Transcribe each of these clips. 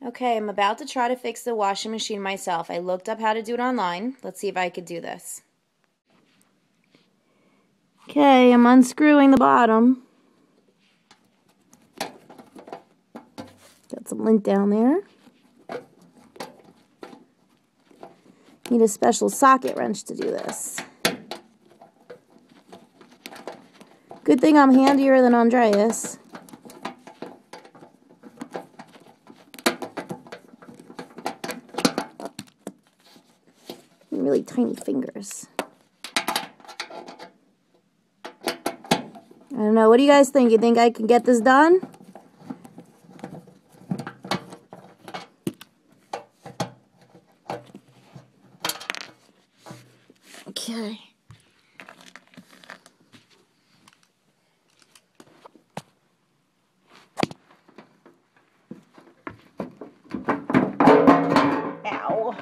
Okay, I'm about to try to fix the washing machine myself. I looked up how to do it online. Let's see if I could do this. Okay, I'm unscrewing the bottom. Got some lint down there. Need a special socket wrench to do this. Good thing I'm handier than Andreas. Really tiny fingers. I don't know. What do you guys think? You think I can get this done? Okay. Ow.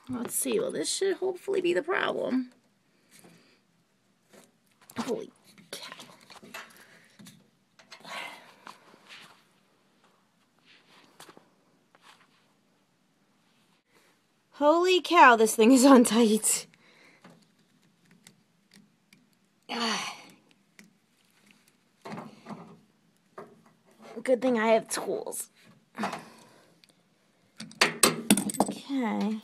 Let's see. Well, this should hopefully be the problem. Holy cow. Holy cow, this thing is on tight. Good thing I have tools. Okay.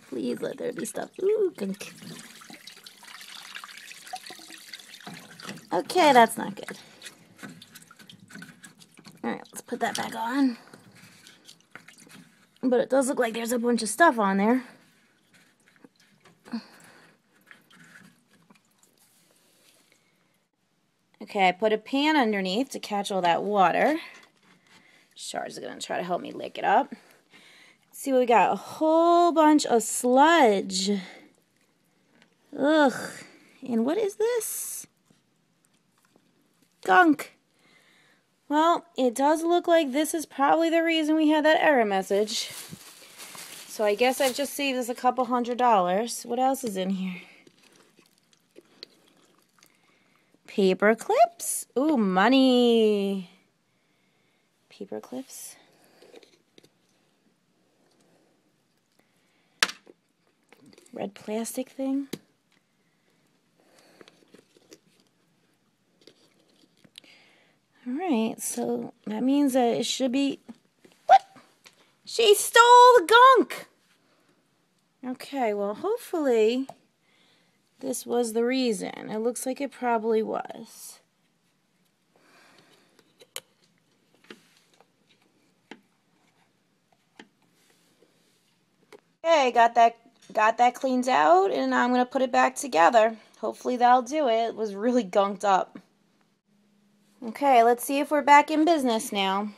Please let there be stuff. Ooh, gunk. Okay, that's not good. Alright, let's put that back on. But it does look like there's a bunch of stuff on there. Okay, I put a pan underneath to catch all that water. Char's gonna try to help me lick it up. Let's see what we got. A whole bunch of sludge. Ugh. And what is this? Gunk. Well, it does look like this is probably the reason we had that error message. So I guess I've just saved us a couple $100. What else is in here? Paper clips. Ooh, money. Paper clips. Red plastic thing. Alright, so that means that it should be... What? She stole the gunk! Okay, well, hopefully this was the reason. It looks like it probably was. Okay, got that cleaned out, and I'm going to put it back together. Hopefully that'll do it. It was really gunked up. Okay, let's see if we're back in business now.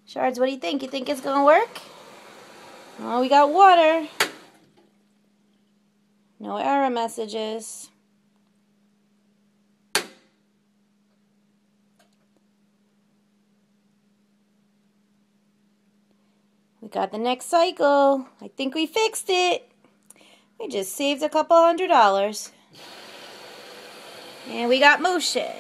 Shards, what do you think? You think it's going to work? Oh, we got water. No error messages. We got the next cycle. I think we fixed it. We just saved a couple $100. And we got motion.